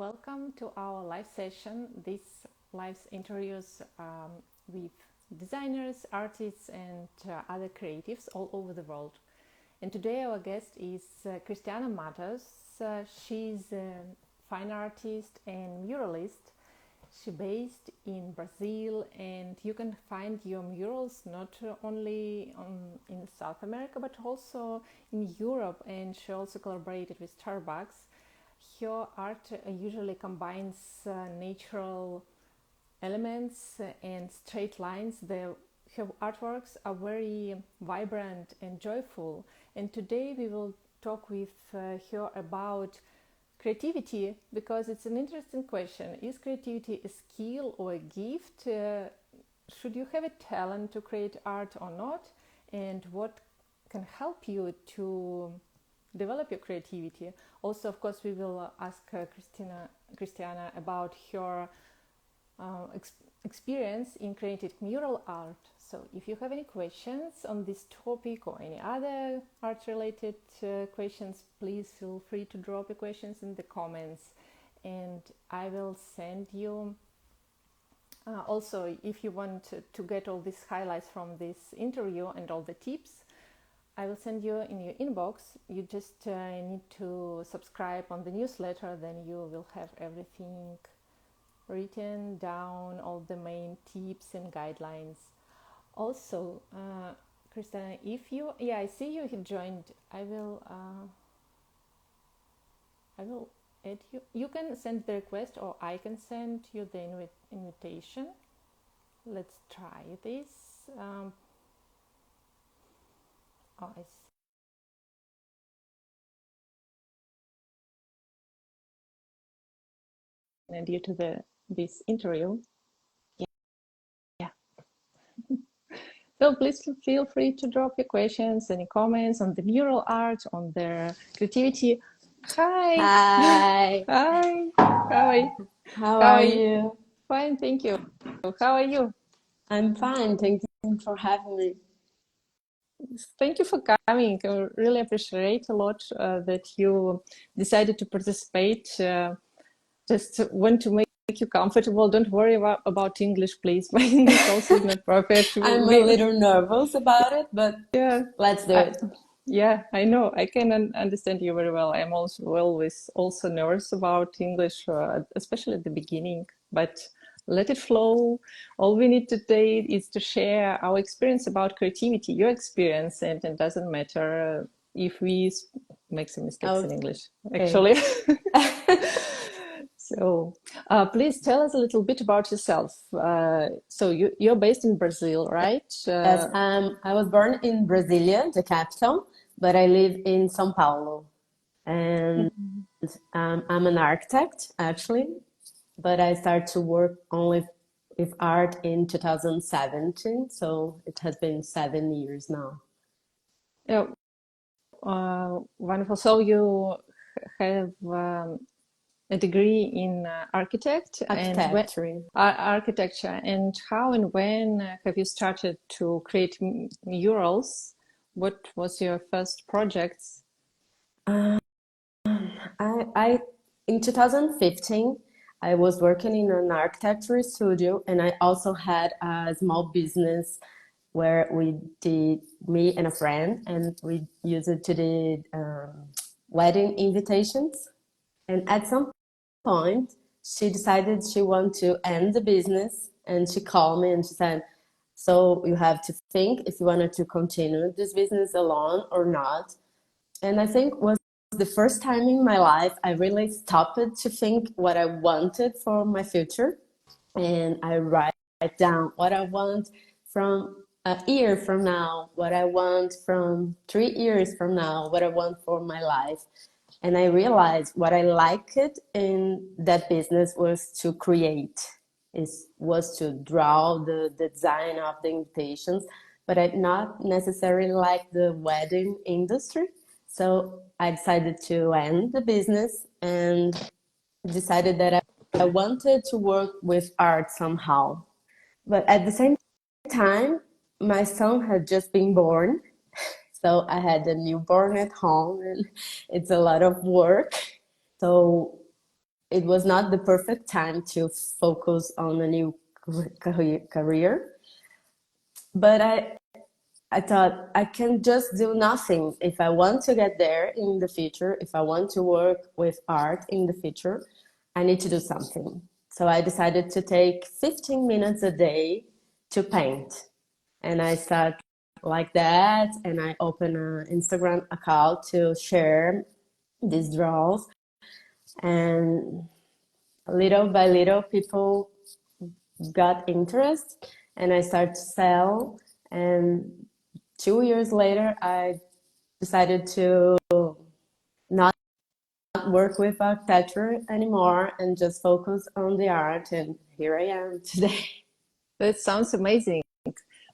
Welcome to our live session. These live interviews with designers, artists, and other creatives all over the world. And today our guest is Cristiana Matos. She's a fine artist and muralist. She's based in Brazil, and you can find your murals not only in South America but also in Europe. And she also collaborated with Starbucks. Her art usually combines natural elements and straight lines. Her artworks are very vibrant and joyful. And today we will talk with her about creativity, because it's an interesting question. Is creativity a skill or a gift? Should you have a talent to create art or not? And what can help you to develop your creativity? Also, of course, we will ask Cristiana about her experience in creating mural art. So if you have any questions on this topic or any other art related questions, please feel free to drop your questions in the comments, and I will send you also, if you want to get all these highlights from this interview and all the tips, I will send you in your inbox. You just need to subscribe on the newsletter, then you will have everything written down, all the main tips and guidelines. Also, Christina, if you, I see you have joined. I will add you. You can send the request, or I can send you the invitation. Let's try this. I see. And due to this interview, yeah. So please feel free to drop your questions, any comments on the mural art, on their creativity. Hi. Hi. Hi. How are you? Fine, thank you. How are you? I'm fine. Thank you for having me. Thank you for coming. I really appreciate a lot that you decided to participate. Just want to make you comfortable. Don't worry about English, please. My English also is not perfect. I'm a little nervous about it, but yeah, let's do it. Yeah, I know. I can understand you very well. I'm also always also nervous about English, especially at the beginning. But let it flow. All we need today is to share our experience about creativity, your experience, and it doesn't matter if we make some mistakes in English, actually. So please tell us a little bit about yourself. So you're based in Brazil, right? Yes, I was born in Brasilia, the capital, but I live in São Paulo. And I'm an architect, actually, but I started to work only with art in 2017, so it has been 7 years now. Yeah, wonderful. So you have a degree in architecture. Architecture. And how and when have you started to create murals? What was your first projects? I in 2015, I was working in an architecture studio, and I also had a small business where me and a friend, and we used it to do wedding invitations. And at some point, she decided she wanted to end the business, and she called me and she said, "So you have to think if you wanted to continue this business alone or not." And I think was the first time in my life I really stopped to think what I wanted for my future. And I write down what I want from a year from now, what I want from 3 years from now, what I want for my life. And I realized what I liked in that business was to create, was to draw the design of the invitations, but I not necessarily like the wedding industry. So I decided to end the business and decided that I wanted to work with art somehow. But at the same time, my son had just been born. So I had a newborn at home, and it's a lot of work. So it was not the perfect time to focus on a new career. But I thought I can just do nothing. If I want to get there in the future, if I want to work with art in the future, I need to do something. So I decided to take 15 minutes a day to paint. And I start like that, and I open an Instagram account to share these draws. And little by little, people got interest, and I started to sell. And 2 years later, I decided to not work with architecture anymore and just focus on the art. And here I am today. That sounds amazing.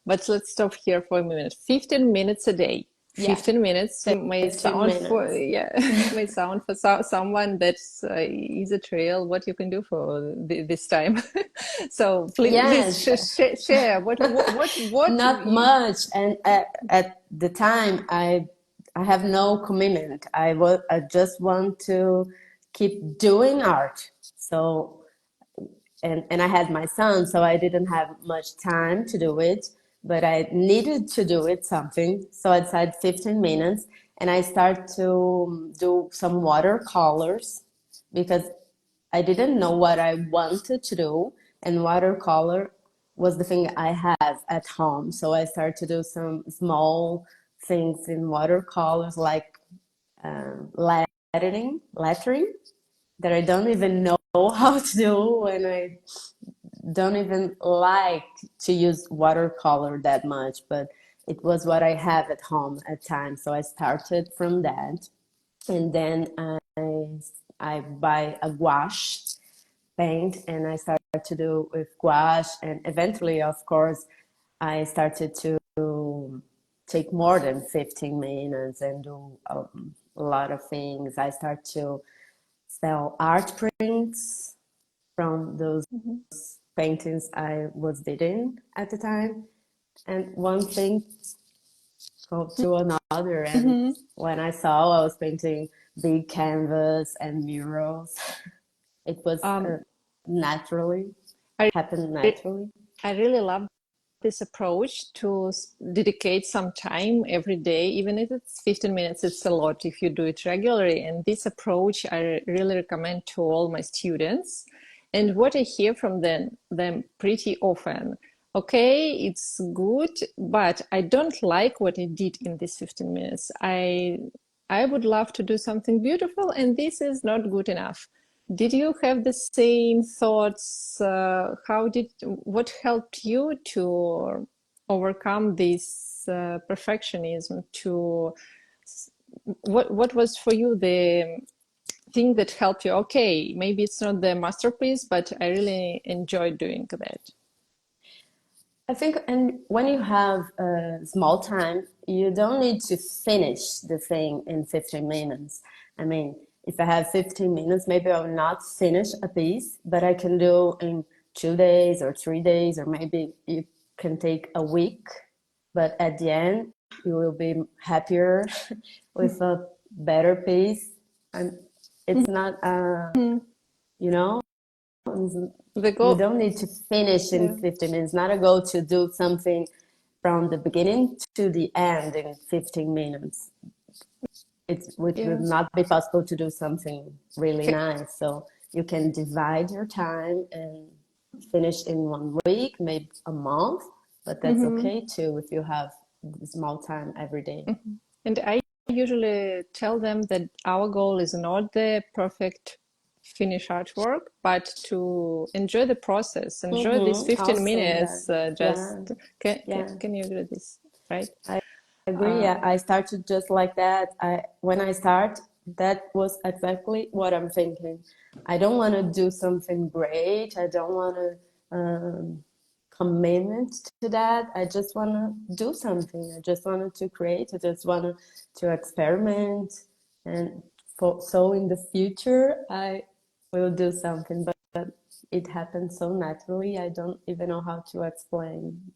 But let's stop here for a minute. 15 minutes a day. Yeah, 15 minutes may 15 sound for minutes. yeah may sound for someone that's is a trail what you can do for this time. So please Yes, share what not you, much. And at the time, I have no commitment. I just want to keep doing art. So and I had my son, so I didn't have much time to do it, but I needed to do it something. So I decided 15 minutes, and I started to do some watercolors because I didn't know what I wanted to do, and watercolor was the thing I have at home. So I started to do some small things in watercolors, like lettering that I don't even know how to do, and I don't even like to use watercolor that much, but it was what I have at home at times. So I started from that, and then I buy a gouache paint, and I started to do with gouache, and eventually, of course, I started to take more than 15 minutes and do a lot of things. I start to sell art prints from those Mhm. paintings I was did at the time. And one thing go to another. And Mhm. when I saw I was painting big canvas and murals, it was um, naturally I happened naturally. I really love this approach to dedicate some time every day, even if it's 15 minutes, it's a lot if you do it regularly. And this approach I really recommend to all my students. And what I hear from them pretty often, okay, it's good, but I don't like what I did in these 15 minutes. I would love to do something beautiful, and this is not good enough. Did you have the same thoughts? What helped you to overcome this perfectionism? What was for you the thing that helped you? Okay, maybe it's not the masterpiece, but I really enjoyed doing that. I think, and when you have a small time, you don't need to finish the thing in 15 minutes. I mean, if I have 15 minutes, maybe I'll not finish a piece, but I can do in 2 days or 3 days, or maybe you can take a week. But at the end, you will be happier with a better piece. And it's not, Mhm. you know, The you goal, don't need to finish in yeah, 15 minutes. It's not a goal to do something from the beginning to the end in 15 minutes. It will yeah. not be possible to do something really Ca- nice. So you can divide your time and finish in 1 week, maybe a month, but that's mhm. okay too if you have small time every day. And I usually tell them that our goal is not the perfect finish artwork, but to enjoy the process, enjoy these Mm-hmm. 15 Also that, minutes. Just yeah, yeah. can you agree with this, right? I agree. Uh, Yeah, I started just like that. When I start, that was exactly what I'm thinking. I don't want to do something great. I don't want to commitment to that. I just want to do something. I just wanted to create. I just wanted to experiment, and so in the future I will do something. But it happened so naturally. I don't even know how to explain.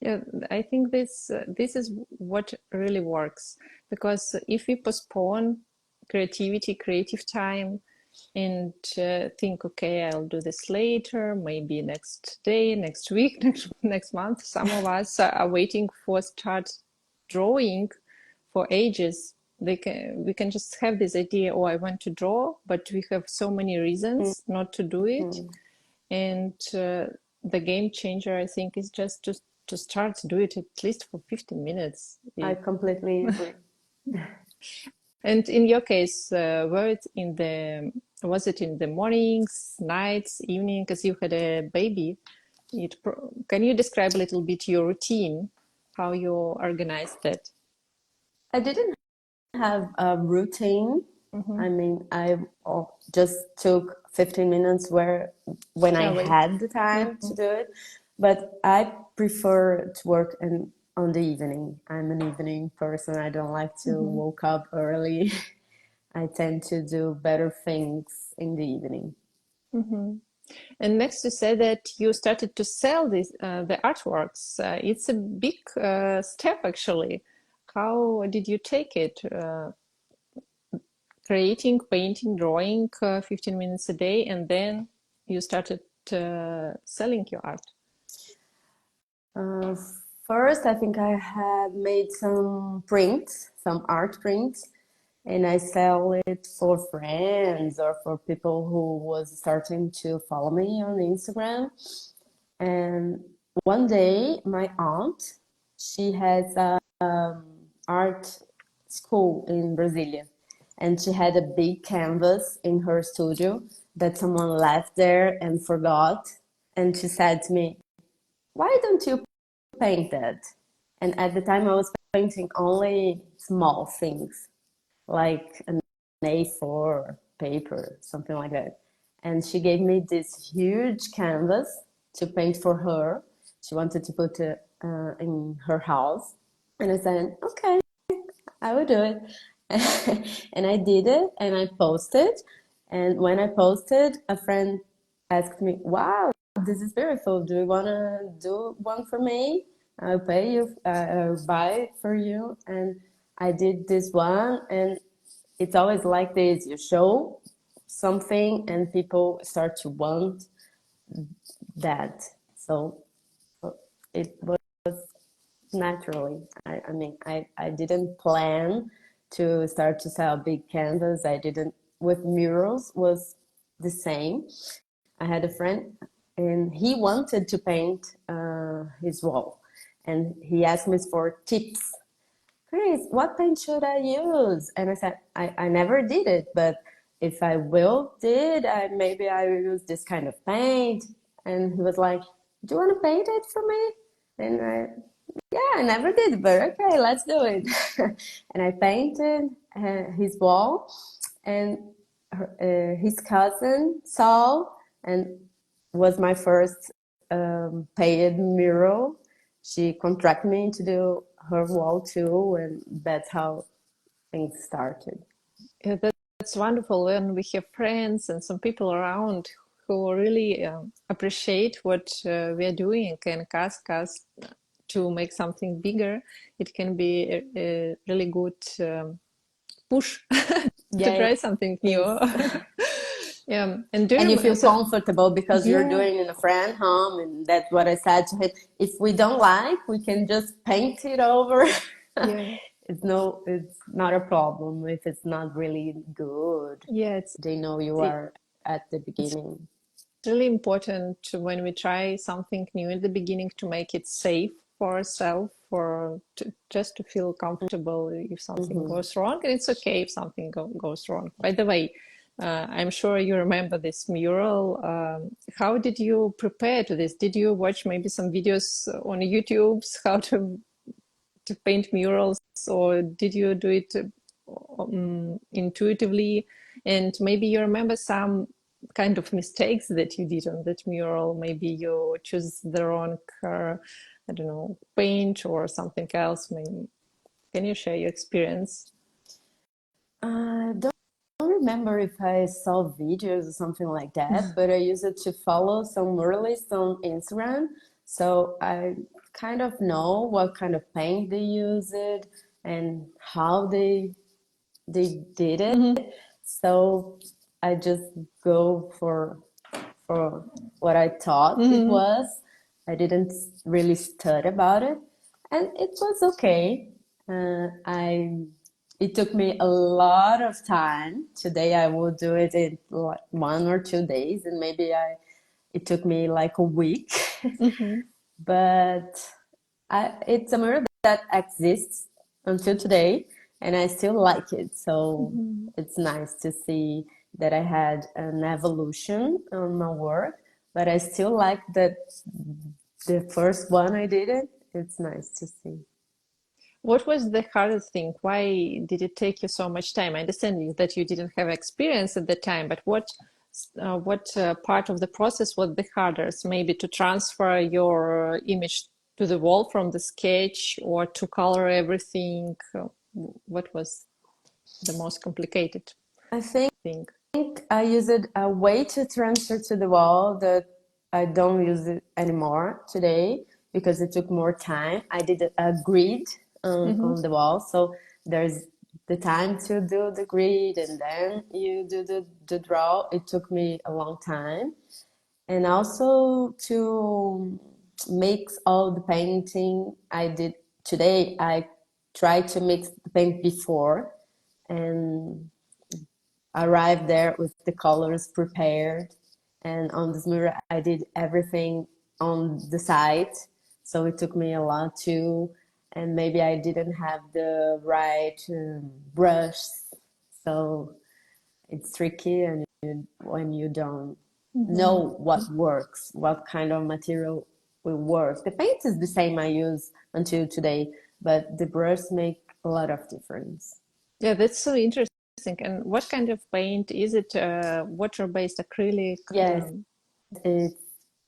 yeah, I think this is what really works because if we postpone creativity, creative time, and think, okay, I'll do this later, maybe next day, next week, next month. Some of us are waiting for start drawing for ages. We can just have this idea, oh, I want to draw, but we have so many reasons not to do it. And the game changer, I think, is just to start to do it at least for 15 minutes. I completely agree. And in your case, was it in the mornings, nights, evening? Because you had a baby. Can you describe a little bit your routine, how you organized that? I didn't have a routine. I mean, I just took 15 minutes when I Yeah, wait. had the time to do it, but I prefer to work on the evening. I'm an evening person. I don't like to wake up early. I tend to do better things in the evening. And next, you said that you started to sell the artworks. It's a big step, actually. How did you take it? Creating, painting, drawing 15 minutes a day, and then you started selling your art. Uh, First, I think I had made some prints, some art prints, and I sell it for friends or for people who was starting to follow me on Instagram. And one day, my aunt, she has a art school in Brasilia, and she had a big canvas in her studio that someone left there and forgot. And she said to me, "Why don't you paint that?" And at the time, I was painting only small things like an A4 paper, something like that. And she gave me this huge canvas to paint for her. She wanted to put it in her house. And I said, okay, I will do it. And I did it and I posted. And when I posted, a friend asked me, wow, this is beautiful. Do you want to do one for me? I'll pay you, I'll buy it for you. And I did this one. And it's always like this, you show something and people start to want that. So it was naturally. I mean, I didn't plan to start to sell big canvas. I didn't, with murals was the same. I had a friend and he wanted to paint his wall, and he asked me for tips. Chris, what paint should I use? And I said, I never did it, but if I will did, maybe I will use this kind of paint. And he was like, do you want to paint it for me? And yeah, I never did, but okay, let's do it. And I painted his wall, and his cousin saw, and was my first paid mural. She contracted me to do her wall too, and that's how things started. Yeah, that's wonderful when we have friends and some people around who really appreciate what we are doing and ask us to make something bigger. It can be a really good push to Yeah, try it something new. is. Yeah, and do And you you feel comfortable because you're yeah, doing in a friend home, and that's what I said to him. If we don't like, we can just paint it over. yeah, It's not a problem if it's not really good. yeah. They know you are at the It's beginning. really important when we try something new at the beginning to make it safe for ourselves, just to feel comfortable if something Mm-hmm. goes wrong. And it's okay if something goes wrong. By the way, I'm sure you remember this mural. How did you prepare to this? Did you watch maybe some videos on YouTube how to paint murals, or did you do it intuitively? And maybe you remember some kind of mistakes that you did on that mural. Maybe you choose the wrong, I don't know, paint or something else. Maybe can you share your experience? I don't remember if I saw videos or something like that, but I used it to follow some muralists on Instagram. So I kind of know what kind of paint they use it and how they they did it. Mm-hmm. So I just go for what I thought it Mm-hmm. was. I didn't really study about it, and it was okay. I It took me a lot of time. Today I will do it in like 1 or 2 days, and maybe I it took me like a week. Mm-hmm. But it's a mirror that exists until today, and I still like it. So Mm-hmm. it's nice to see that I had an evolution on my work, but I still like that the first one I did it. It's nice to see. What was the hardest thing? Why did it take you so much time? I understand that you didn't have experience at the time, but what part of the process was the hardest? Maybe to transfer your image to the wall from the sketch or to color everything? What was the most complicated I think thing? I use it a way to transfer to the wall that I don't use it anymore today because it took more time. I did a grid Mm-hmm. on the wall, so there's the time to do the grid and then you do the draw. It took me a long time. And also to mix all the painting I did today, I tried to mix the paint before and arrived there with the colors prepared. And on this mirror, I did everything on the site. So it took me a lot too. And maybe I didn't have the right brush. So it's tricky and when you don't Mm-hmm. know what works, what kind of material will work. The paint is the same I use until today, but the brush make a lot of difference. Yeah, that's so interesting. And what kind of paint is it? Water-based acrylic? Yes, it's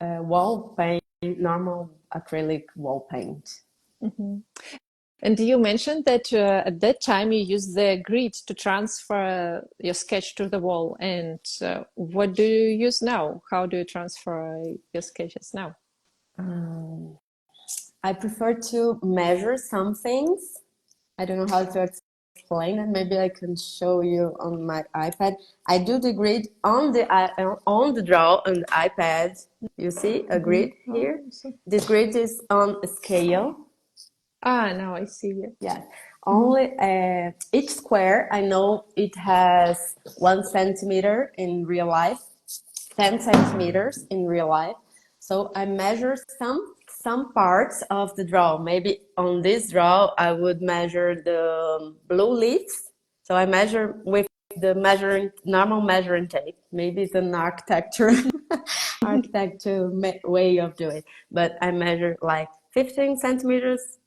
wall paint, normal acrylic wall paint. Mhm. And you mentioned that at that time you used the grid to transfer your sketch to the wall. And what do you use now? How do you transfer your sketches now? Um, I prefer to measure some things. I don't know how to explain it. Maybe I can show you on my iPad. I do the grid on the draw on the iPad. You see a Hmm. grid Oh, here. so. This grid is on a scale. Ah, now I see it. Yeah, Hmm. only each square. I know it has 1 centimeter in real life, 10 centimeters in real life. So I measure some parts of the draw. Maybe on this draw, I would measure the blue leaves. So I measure with the measuring normal measuring tape. Maybe it's an architecture way of doing it. But I measure like 15 centimeters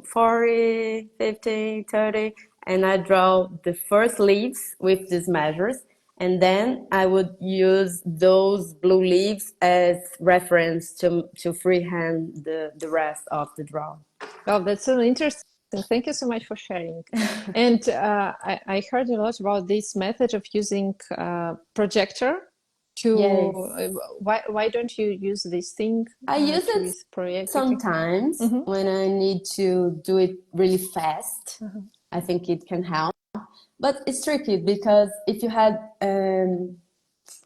40, 50, 30, and I draw the first leaves with these measures. And then I would use those blue leaves as reference to freehand the rest of the draw. Oh, that's so interesting. Thank you so much for sharing. And I heard a lot about this method of using projector to. Yes, Why don't you use this thing I use to it with projector? sometimes Mm-hmm. when I need to do it really fast. Uh-huh. I think it can help. But it's tricky because if you had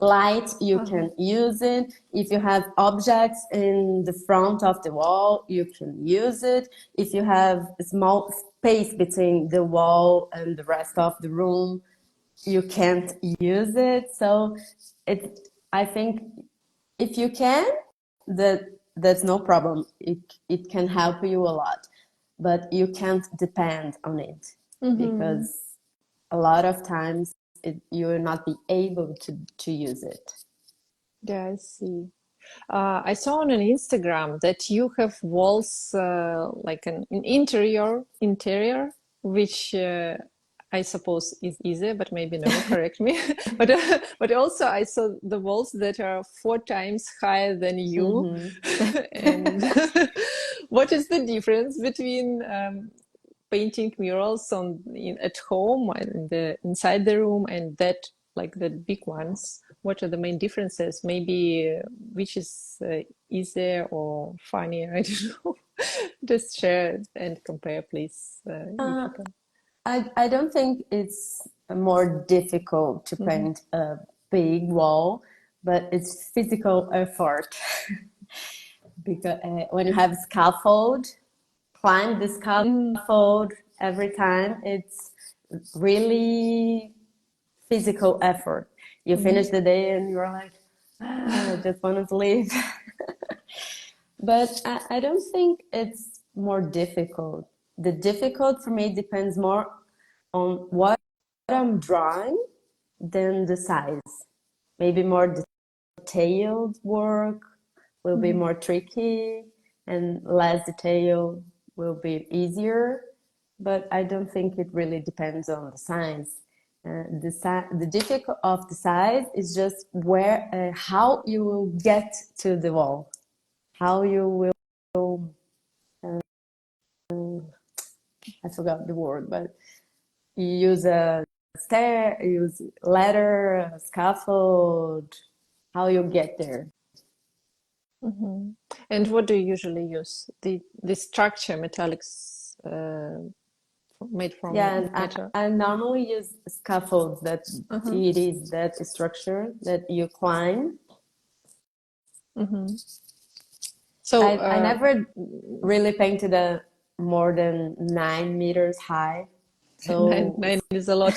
light, you Uh-huh. can use it. If you have objects in the front of the wall, you can use it. If you have a small space between the wall and the rest of the room, you can't use it. So I think if you can, that that's no problem. It can help you a lot, but you can't depend on it Mm-hmm. because a lot of times you will not be able to use it. Yeah, I see. I saw on an Instagram that you have walls like an interior, which I suppose is easy, but maybe no. Correct me. But also I saw the walls that are 4 times higher than you. Mm-hmm. And what is the difference between painting murals at home and inside the room and that like the big ones? What are the main differences? Maybe which is easier or funnier? I don't know. Just share and compare, please, if Uh, you can. I don't think it's more difficult to Mm-hmm. paint a big wall, but it's physical effort because when you have scaffold, climb the Mm-hmm. scaffold every time, it's really physical effort. You Mm-hmm. finish the day and you're like, I just want to sleep. But I don't think it's more difficult. The difficult for me depends more on what I'm drawing than the size. Maybe more detailed work will be Mm-hmm. more tricky and less detail will be easier. But I don't think it really depends on the size. The difficult of the size is just where how you will get to the wall, how you will I forgot the word, but you use a stair, you use ladder, a scaffold, how you get there. Mm-hmm. And what do you usually use? The structure metallics made from Yeah, and metal. I normally use scaffolds that Uh-huh. it is that structure that you climb. Mm-hmm. So I never really painted a more than 9 meters high. nine So nine is a lot.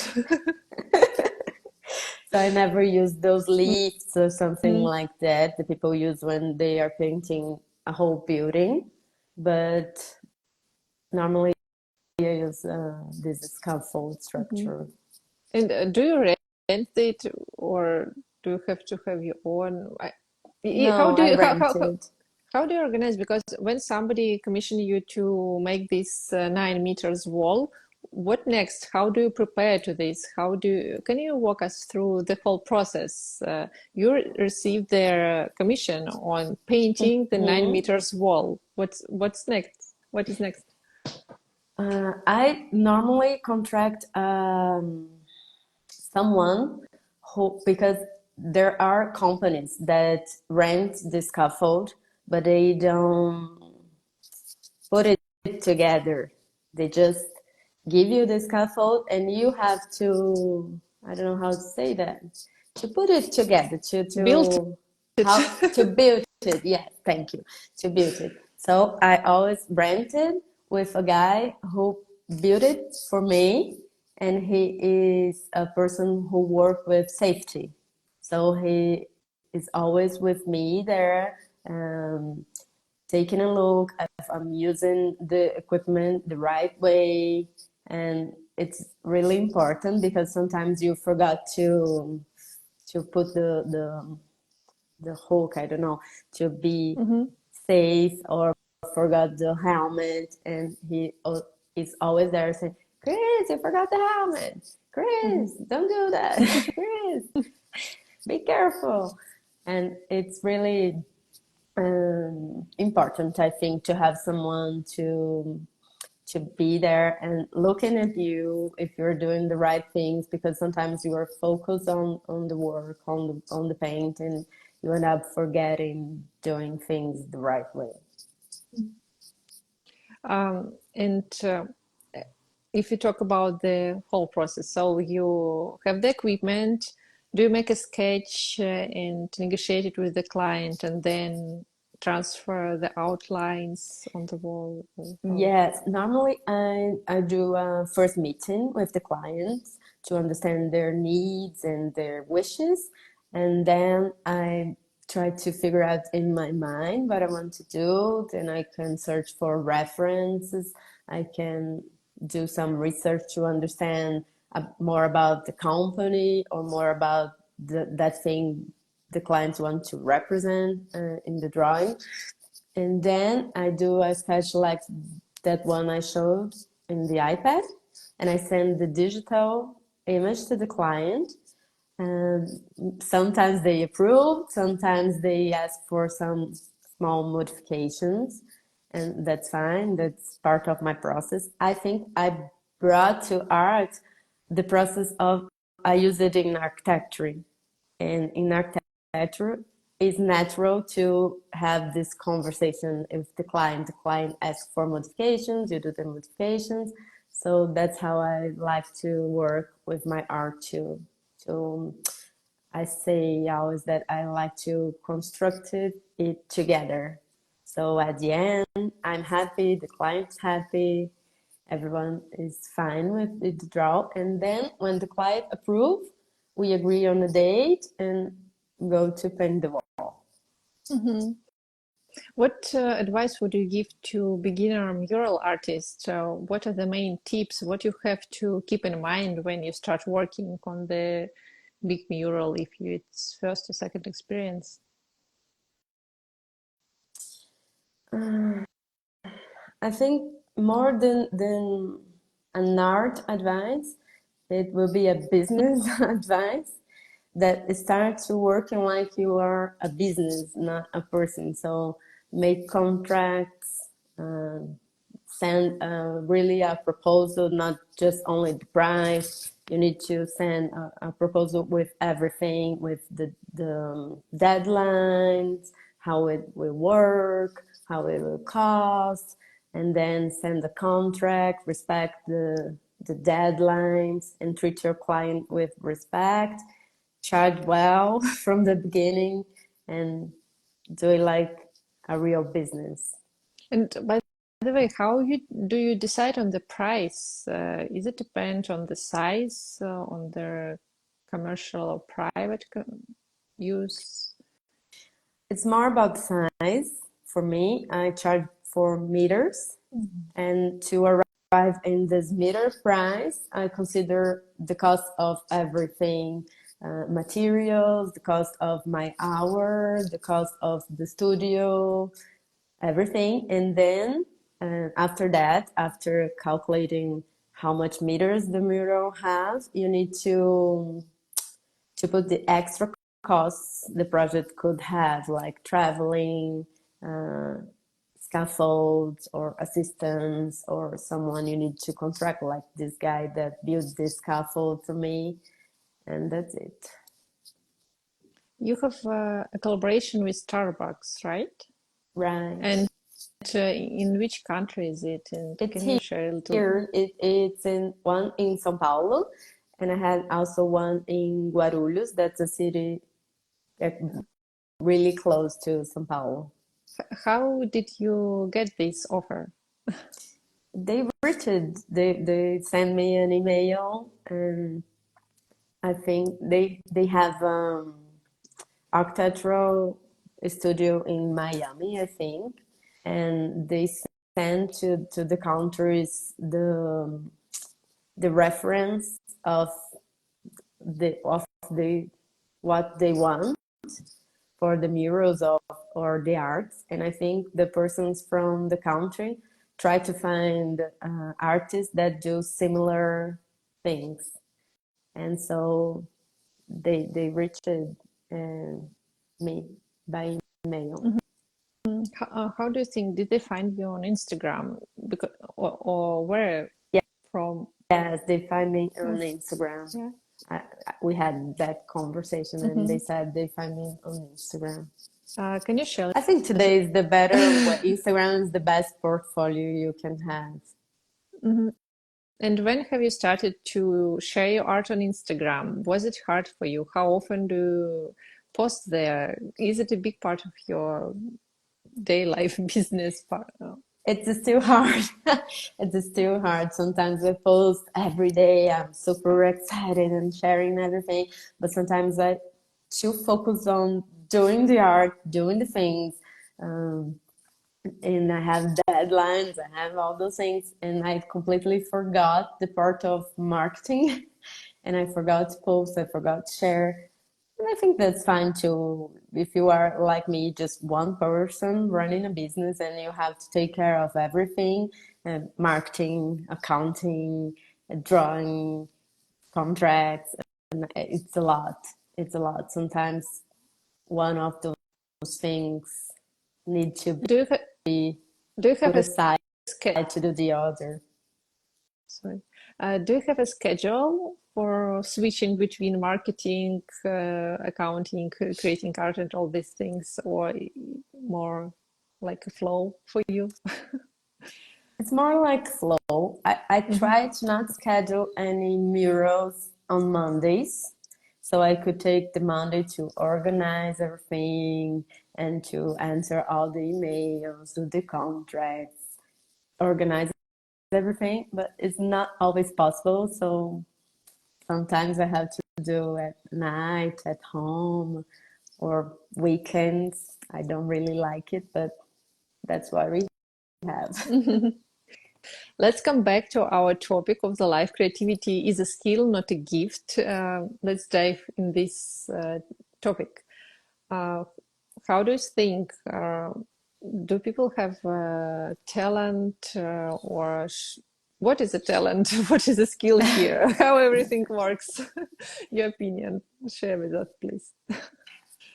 so I never use those leaves or something Mm-hmm. like that that people use when they are painting a whole building. But normally I use this scaffold Mm-hmm. structure. And do you rent it, or do you have to have your own? How No, do I you rented. how do you organize? Because when somebody commission you to make this 9 meters wall, what next? How do you prepare to this? Can you walk us through the whole process? You receive their commission on painting the nine Mhm. meters wall. What's next? What is next? I normally contract someone who, because there are companies that rent the scaffold, but they don't put it together. They just give you the scaffold and you have to, I don't know how to say that, to put it together, Build to it. how to build it. Yeah, thank you. To build it. So I always rented with a guy who built it for me, and he is a person who work with safety. So he is always with me there. Taking a look if I'm using the equipment the right way. And it's really important because sometimes you forgot to put the hook, I don't know, to be Hmm. safe, or forgot the helmet, and he is always there saying, Chris, you forgot the helmet. Hmm. Chris, don't do that. Chris, be careful. And it's really important, I think, to have someone to be there and looking at you if you're doing the right things, because sometimes you are focused on the work, on the paint, and you end up forgetting doing things the right way. And if you talk about the whole process, so you have the equipment, do you make a sketch and negotiate it with the client and then transfer the outlines on the wall? Or how? Yes, normally I do a first meeting with the clients to understand their needs and their wishes, and then I try to figure out in my mind what I want to do. Then I can search for references. I can do some research to understand more about the company or more about that thing the clients want to represent in the drawing. And then I do a sketch like that one I showed in the iPad, and I send the digital image to the client. And sometimes they approve, sometimes they ask for some small modifications, and that's fine. That's part of my process. I think I brought to art the process of, I use it in architecture, and in architecture it's natural to have this conversation with the client. The client asks for modifications, you do the modifications. So that's how I like to work with my art too. To I say always that I like to construct it together. So at the end, I'm happy, the client's happy, everyone is fine with the draw. And then when the client approves, we agree on a date and go to paint the wall. Mhm. What advice would you give to beginner mural artists? What are the main tips? What you have to keep in mind when you start working on the big mural if it's first or second experience? I think more than an art advice, it will be a business advice that starts to working like you are a business, not a person. So make contracts, send really a proposal, not just only the price. You need to send a proposal with everything, with the deadlines, how it will work, how it will cost, and then send the contract, respect the deadlines, and treat your client with respect. Charge well from the beginning, and do it like a real business. And by the way, do you decide on the price? Is it depend on the size, on the commercial or private use? It's more about size. For me, I charge for meters, and to arrive in this meter price, I consider the cost of everything, materials, the cost of my hour, the cost of the studio, everything. And then after that, after calculating how much meters the mural has, you need to put the extra costs the project could have, like traveling, uh, scaffolds or assistants or someone you need to contract, like this guy that built this scaffold for me, and that's it. You have a collaboration with Starbucks, right? Right. And in which country is it? And It's can you share a little? here. It's in one in São Paulo, and I had also one in Guarulhos. That's a city really close to São Paulo. How did you get this offer? They reached. They sent me an email, and I think they have architectural studio in Miami, I think, and they send to the countries the reference of the what they want for the murals of or the arts. And I think the persons from the country try to find artists that do similar things, and so they reached me by email. How do you think? Did they find you on Instagram? Because or where Yeah, from? yes, they find me on Instagram. Yeah. We had that conversation, and Mm-hmm. they said they find me on Instagram. Can you share? I think today is the better way. Instagram is the best portfolio you can have. Mhm. And when have you started to share your art on Instagram? Was it hard for you? How often do you post there? Is it a big part of your day life business part? It's still hard. It's still hard. Sometimes I post every day. I'm super excited and sharing everything, but sometimes I too focus on doing the art, doing the things, um, and I have deadlines. I have all those things, and I completely forgot the part of marketing, and I forgot to post. I forgot to share. And I think that's fine too. If you are like me, just one person running a business and you have to take care of everything, marketing, accounting, drawing, contracts, and it's a lot. It's a lot. Sometimes one of those things need to Do you be do you have put a aside schedule? to do the other. Sorry. Do you have a schedule for switching between marketing, accounting, creating art, and all these things, or more like a flow for you? It's more like flow. I Hmm. try to not schedule any murals on Mondays. So I could take the Monday to organize everything and to answer all the emails, do the contracts, organize everything, but it's not always possible. So sometimes I have to do at night, at home, or weekends. I don't really like it, but that's what we have. Let's come back to our topic of the life. Creativity is a skill, not a gift. Let's dive in this topic. Uh, how do you think? Do people have talent, or what is a talent? What is a skill here? How everything works? Your opinion. Share with us, please.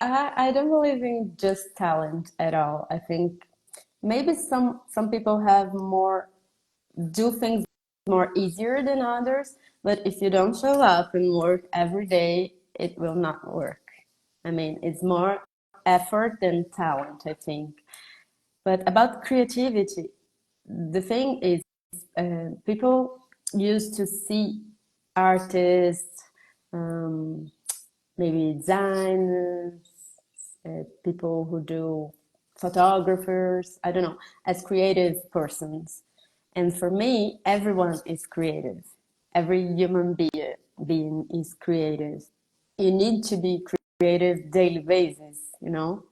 I don't believe in just talent at all. I think maybe some people have more do things more easier than others, but if you don't show up and work every day, it will not work. I mean, it's more effort than talent, I think. But about creativity, the thing is, people used to see artists, um, maybe designers, people who do photographers, I don't know, as creative persons. And for me, everyone is creative. Every being is creative. You need to be creative daily basis, you know?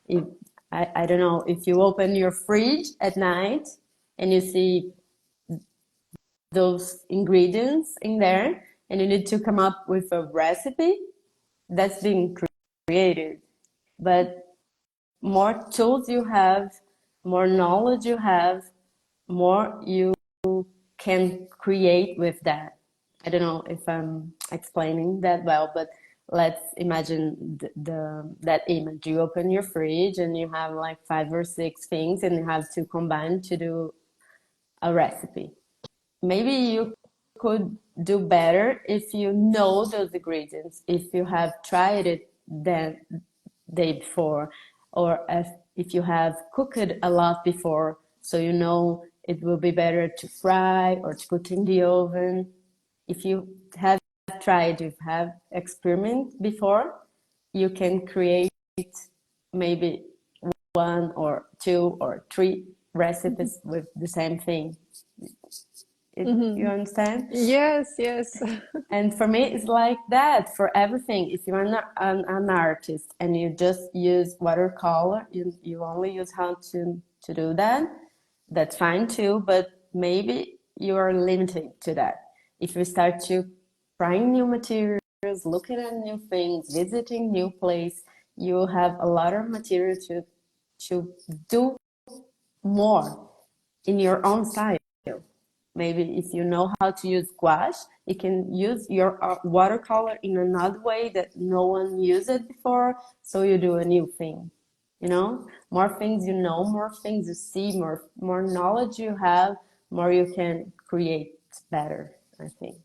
If, I don't know, if you open your fridge at night and you see those ingredients in there and you need to come up with a recipe, that's being creative. But more tools you have, more knowledge you have, more you can create with that. I don't know if I'm explaining that well, but let's imagine that image. You open your fridge and you have like 5 or 6 things and you have to combine to do a recipe. Maybe you could do better if you know those ingredients, if you have tried it the day before, or if you have cooked a lot before, so you know it will be better to fry or to put in the oven. If you have tried, if you have experiment before, you can create maybe 1 or 2 or 3 recipes with the same thing. You Mhm. understand? Yes, yes. And for me, it's like that for everything. If you're an artist and you just use watercolor, you only use how to do that, that's fine too, but maybe you are limited to that. If you start to trying new materials, looking at new things, visiting new place, you have a lot of material to do more in your own style. Maybe if you know how to use gouache, you can use your watercolor in another way that no one used it before. So you do a new thing. You know, more things you know, more things you see, more knowledge you have, more you can create better, I think.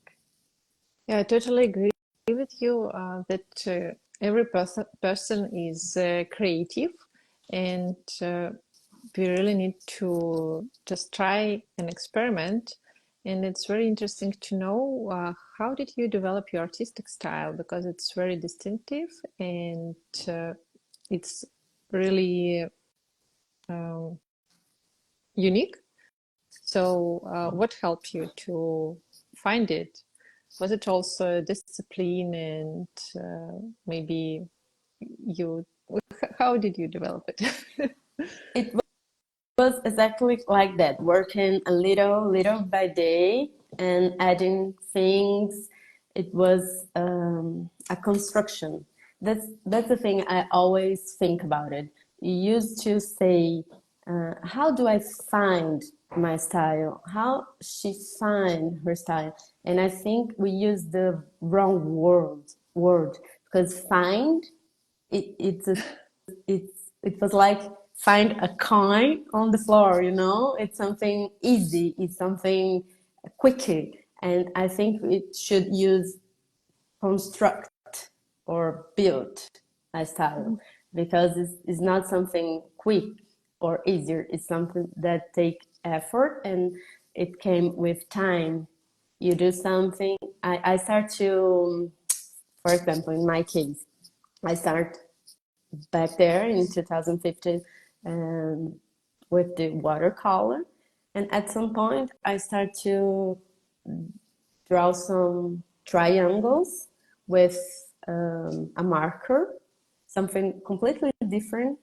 Yeah, I totally agree with you that every person is creative, and we really need to just try and experiment. And it's very interesting to know how did you develop your artistic style, because it's very distinctive and it's really um, unique. So, what helped you to find it? Was it also discipline and maybe you, how did you develop it? It was exactly like that, working a little by day and adding things. It was a construction. That's the thing I always think about it. You used to say, how do I find my style? How she find her style? And I think we use the wrong word because find it's a it was like find a coin on the floor, you know? It's something easy, it's something quickly. And I think it should use construct or build a style because it's not something quick or easier. It's something that take effort, and it came with time. You do something. I start to, for example, in my case, I start back there in 2015 with the watercolor, and at some point I start to draw some triangles with a marker, something completely different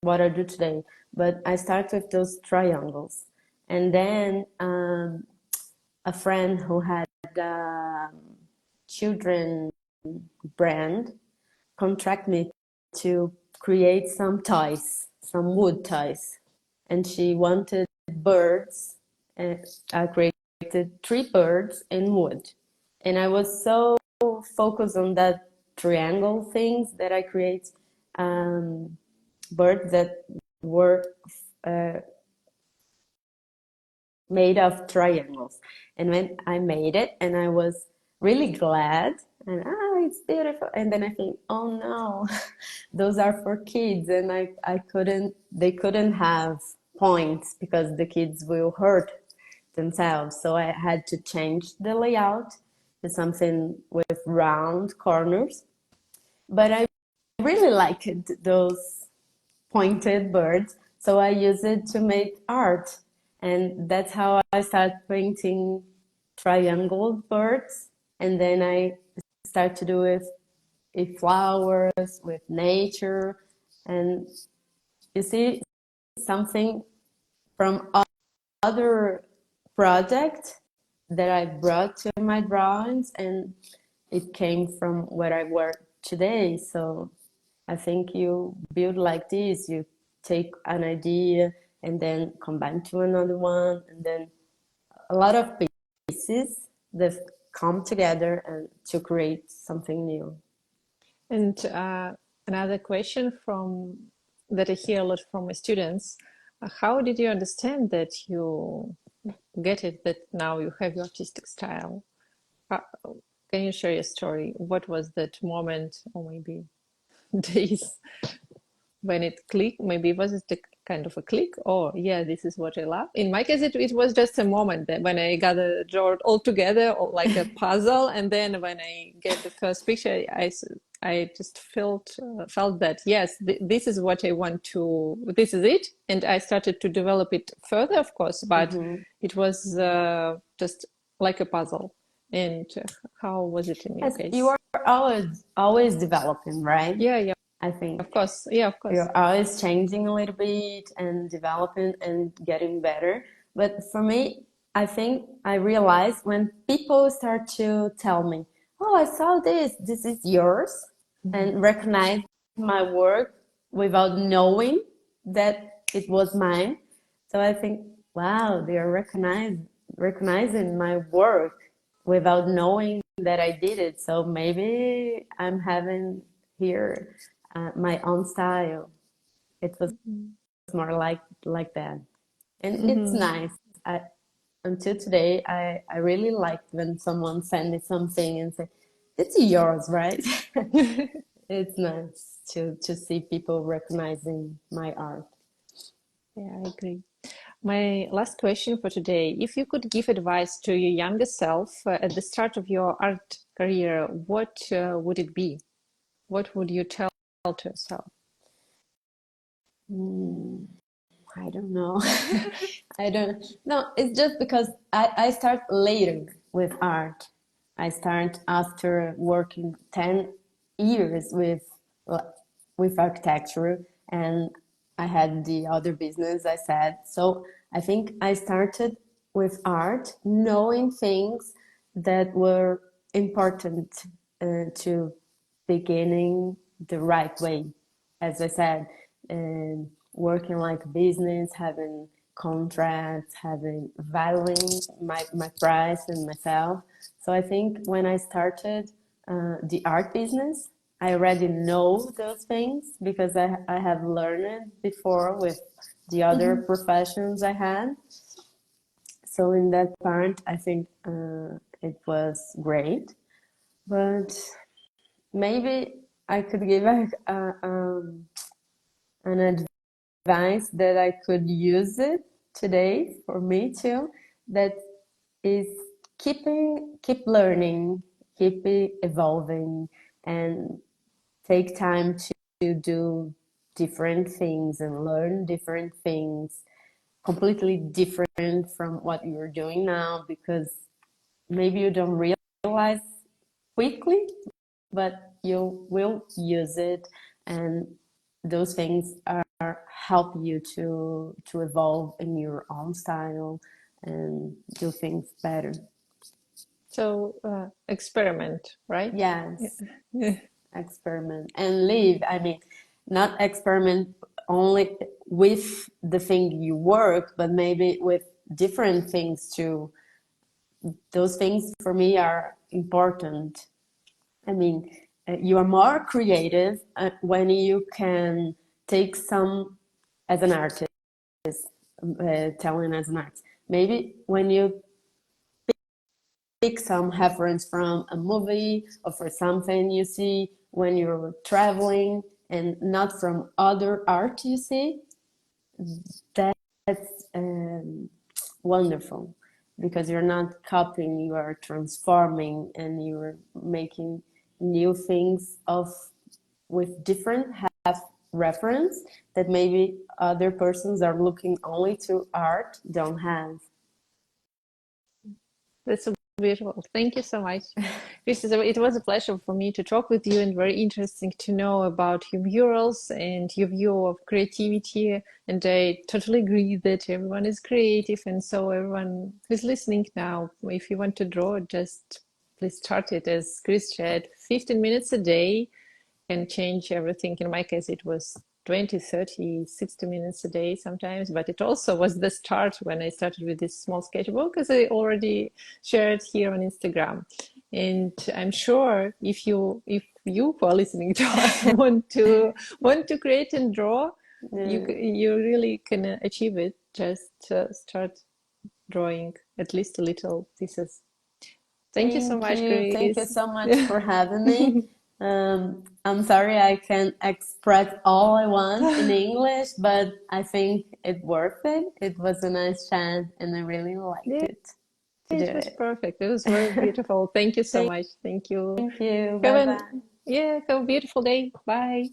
what I do today. But I start with those triangles, and then a friend who had a children brand contract me to create some toys, some wood toys, and she wanted birds, and I created 3 birds in wood, and I was so focused on that triangle things that I create birds that were uh, made of triangles. And when I made it, and I was really glad, and it's beautiful. And then I think, oh no, those are for kids, and they couldn't have points because the kids will hurt themselves. So I had to change the layout to something with round corners. But I really liked those pointed birds, so I use it to make art, and that's how I start painting triangle birds, and then I start to do it with flowers, with nature, and you see something from other project that I brought to my drawings, and it came from where I work today. So I think you build like this. You take an idea and then combine to another one, and then a lot of pieces that come together and to create something new. And another question from that I hear a lot from my students: how did you understand that you get it? That now you have your artistic style? How, can you share your story? What was that moment, or maybe days when it clicked? Maybe was it a kind of a click, or yeah, this is what I love? In my case, it was just a moment that when I gathered it all together, or like a puzzle, and then when I get the first picture, I just felt that yes, this is what I want to. This is it, and I started to develop it further, of course, but it was just like a puzzle. And how was it in your Yes, you case? are always developing, right? Yeah, yeah, I of think course. Yeah, of course. you're always changing a little bit and developing and getting better. But for me, I think I realized when people start to tell me, "Oh, I saw this is yours," and recognize my work without knowing that it was mine. So I think, wow, they are recognizing my work without knowing that I did it. So maybe I'm having here my own style. It was more like that, and it's Mm-hmm. nice. I, until today, I really like when someone send me something and say, "It's yours, right?" It's nice to see people recognizing my art. Yeah, I agree. My last question for today: if you could give advice to your younger self at the start of your art career, what would it be? What would you tell to yourself? Mm, I don't know. I don't know. It's just because I start later with art. I start after working 10 years with architecture, and I had the other business I said. So I think I started with art knowing things that were important to beginning the right way. As I said, working like business, having contracts, having valuing my price and myself. So I think when I started the art business, I already know those things because I have learned before with the other professions I had. So in that part, I think it was great. But maybe I could give an advice that I could use it today for me too. That is keep learning, keep evolving, and take time to do different things and learn different things, completely different from what you're doing now, because maybe you don't realize quickly, but you will use it, and those things are help you to evolve in your own style and do things better. So experiment, right? Yes, Yeah. experiment and live. I mean, not experiment only with the thing you work, but maybe with different things too. Those things for me are important. I mean, you are more creative when you can take some as an artist, telling as an artist. Maybe when you pick some reference from a movie or for something you see when you're traveling and not from other art you see, that's wonderful, because you're not copying, you are transforming and you're making new things of with different have reference that maybe other persons are looking only to art don't have. That's so beautiful. Thank you so much. Chris, it was a pleasure for me to talk with you, and very interesting to know about your murals and your view of creativity. And I totally agree that everyone is creative. And so everyone who's listening now, if you want to draw, just please start it, as Chris said, 15 minutes a day can change everything. In my case, it was 20, 30, 60 minutes a day sometimes, but it also was the start when I started with this small sketchbook, as I already shared here on Instagram. And I'm sure if you who are listening to us want to create and draw, you really can achieve it. Just start drawing at least a little pieces. Thank you so Thank much, you. Thank you Grace. so much for having me. I'm sorry I can't express all I want in English, but I think it worth it. It was a nice chat and I really liked Yeah, it to do it was it. perfect. It was very beautiful. Thank you so Thank much. Thank you. you. Have Bye a bye. yeah, have a beautiful day. Bye.